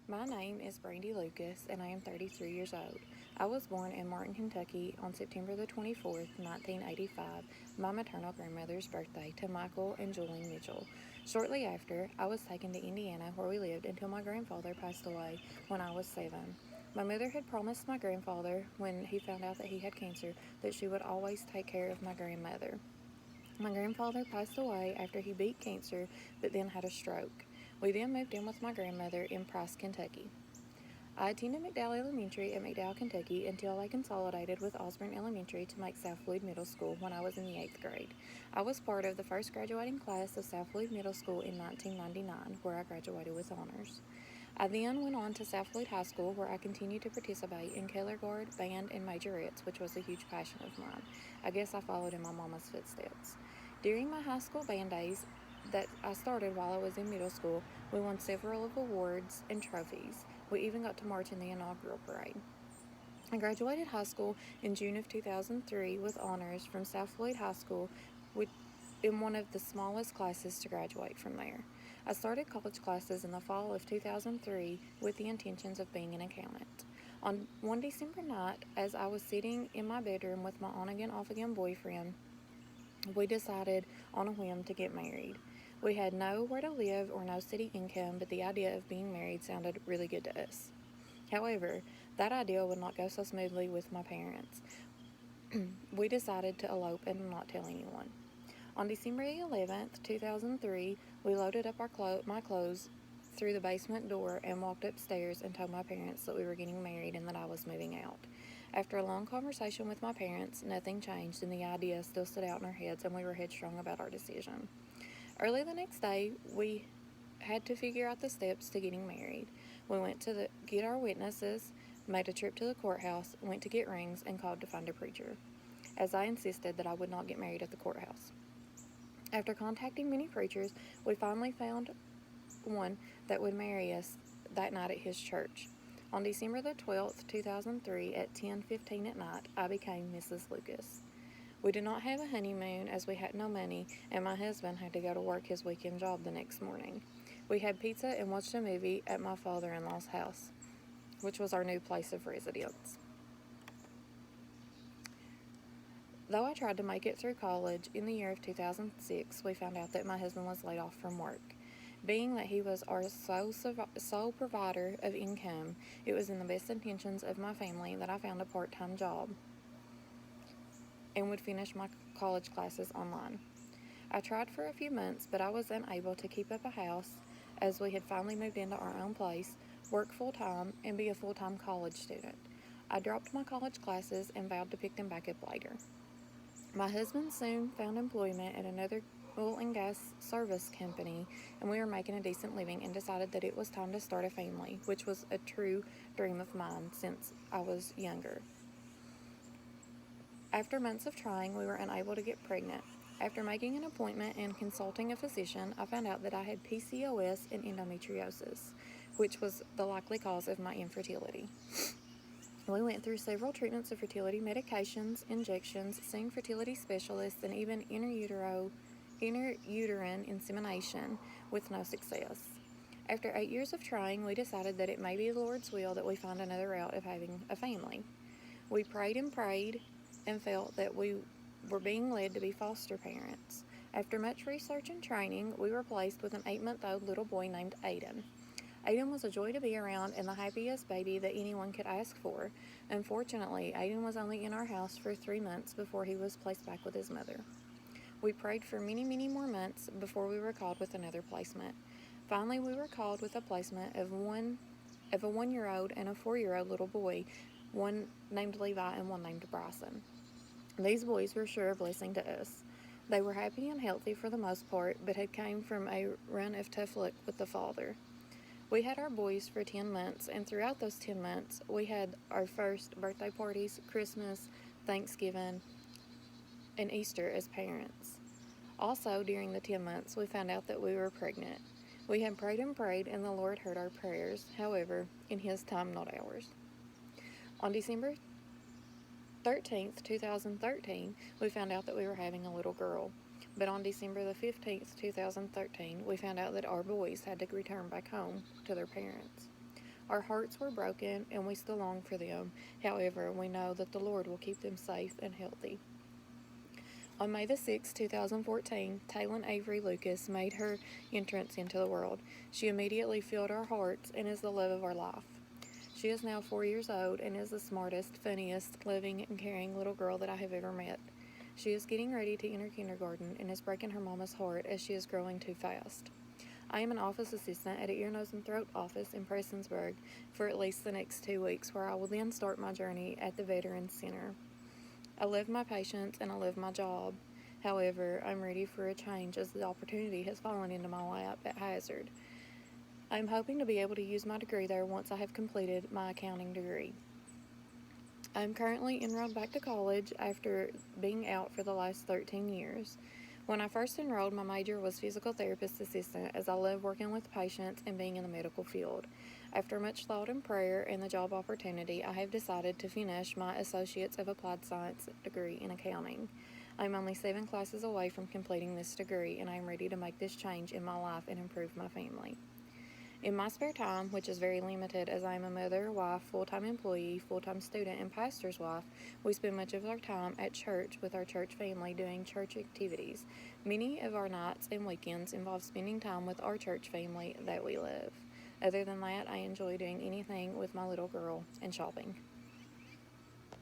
My name is Brandy Lucas, and I am 33 years old. I was born in Martin, Kentucky on September the 24th, 1985, my maternal grandmother's birthday, to Michael and Julie Mitchell. Shortly after, I was taken to Indiana, where we lived until my grandfather passed away when I was 7. My mother had promised my grandfather, when he found out that he had cancer, that she would always take care of my grandmother. My grandfather passed away after he beat cancer, but then had a stroke. We then moved in with my grandmother in Price, Kentucky. I attended McDowell Elementary at McDowell, Kentucky until I consolidated with Osborne Elementary to make South Floyd Middle School when I was in the 8th grade. I was part of the first graduating class of South Floyd Middle School in 1999, where I graduated with honors. I then went on to South Floyd High School, where I continued to participate in color guard, band, and majorettes, which was a huge passion of mine. I guess I followed in my mama's footsteps. During my high school band days that I started while I was in middle school, we won several awards and trophies. We even got to march in the inaugural parade. I graduated high school in June of 2003 with honors from South Floyd High School, in one of the smallest classes to graduate from there. I started college classes in the fall of 2003 with the intentions of being an accountant. On one December night, as I was sitting in my bedroom with my on again, off again boyfriend, we decided on a whim to get married. We had nowhere to live or no city income, but the idea of being married sounded really good to us. However, that idea would not go so smoothly with my parents. We decided to elope and not tell anyone. On December 11th, 2003, we loaded up my clothes through the basement door and walked upstairs and told my parents that we were getting married and that I was moving out. After a long conversation with my parents, nothing changed and the idea still stood out in our heads, and we were headstrong about our decision. Early the next day, we had to figure out the steps to getting married. We went to get our witnesses, made a trip to the courthouse, went to get rings, and called to find a preacher, as I insisted that I would not get married at the courthouse. After contacting many preachers, we finally found one that would marry us that night at his church. On December the 12th, 2003, at 10:15 at night, I became Mrs. Lucas. We did not have a honeymoon as we had no money, and my husband had to go to work his weekend job the next morning. We had pizza and watched a movie at my father-in-law's house, which was our new place of residence. Though I tried to make it through college, in the year of 2006, we found out that my husband was laid off from work. Being that he was our sole provider of income, it was in the best intentions of my family that I found a part-time job and would finish my college classes online. I tried for a few months, but I was unable to keep up a house as we had finally moved into our own place, work full-time, and be a full-time college student. I dropped my college classes and vowed to pick them back up later. My husband soon found employment at another oil and gas service company, and we were making a decent living and decided that it was time to start a family, which was a true dream of mine since I was younger. After months of trying, we were unable to get pregnant. After making an appointment and consulting a physician, I found out that I had PCOS and endometriosis, which was the likely cause of my infertility. We went through several treatments of fertility medications, injections, seeing fertility specialists, and even intrauterine insemination with no success. After 8 years of trying, we decided that it may be the Lord's will that we find another route of having a family. We prayed and felt that we were being led to be foster parents. After much research and training, we were placed with an 8-month-old little boy named Aiden. Aiden was a joy to be around and the happiest baby that anyone could ask for. Unfortunately, Aiden was only in our house for 3 months before he was placed back with his mother. We prayed for many more months before we were called with another placement. Finally, we were called with a placement of a 1-year-old and a 4-year-old little boy, one named Levi and one named Bryson. These boys were sure a blessing to us. They were happy and healthy for the most part, but had came from a run of tough luck with the father. We had our boys for 10 months, and throughout those 10 months, we had our first birthday parties, Christmas, Thanksgiving, and Easter as parents. Also, during the 10 months, we found out that we were pregnant. We had prayed, and the Lord heard our prayers. However, in His time, not ours. On December 13th, 2013, we found out that we were having a little girl. But on December the 15th, 2013, we found out that our boys had to return back home to their parents. Our hearts were broken and we still long for them. However, we know that the Lord will keep them safe and healthy. On May the 6th, 2014, Taylin Avery Lucas made her entrance into the world. She immediately filled our hearts and is the love of our life. She is now 4 years old and is the smartest, funniest, loving, and caring little girl that I have ever met. She is getting ready to enter kindergarten and is breaking her mama's heart as she is growing too fast. I am an office assistant at an ear, nose, and throat office in Prestonsburg for at least the next 2 weeks, where I will then start my journey at the Veterans Center. I love my patients and I love my job. However, I'm ready for a change as the opportunity has fallen into my lap at Hazard. I'm hoping to be able to use my degree there once I have completed my accounting degree. I'm currently enrolled back to college after being out for the last 13 years. When I first enrolled, my major was physical therapist assistant, as I love working with patients and being in the medical field. After much thought and prayer and the job opportunity, I have decided to finish my Associates of Applied Science degree in accounting. I'm only 7 classes away from completing this degree, and I am ready to make this change in my life and improve my family. In my spare time, which is very limited as I am a mother, wife, full-time employee, full-time student, and pastor's wife, we spend much of our time at church with our church family doing church activities. Many of our nights and weekends involve spending time with our church family that we love. Other than that, I enjoy doing anything with my little girl and shopping.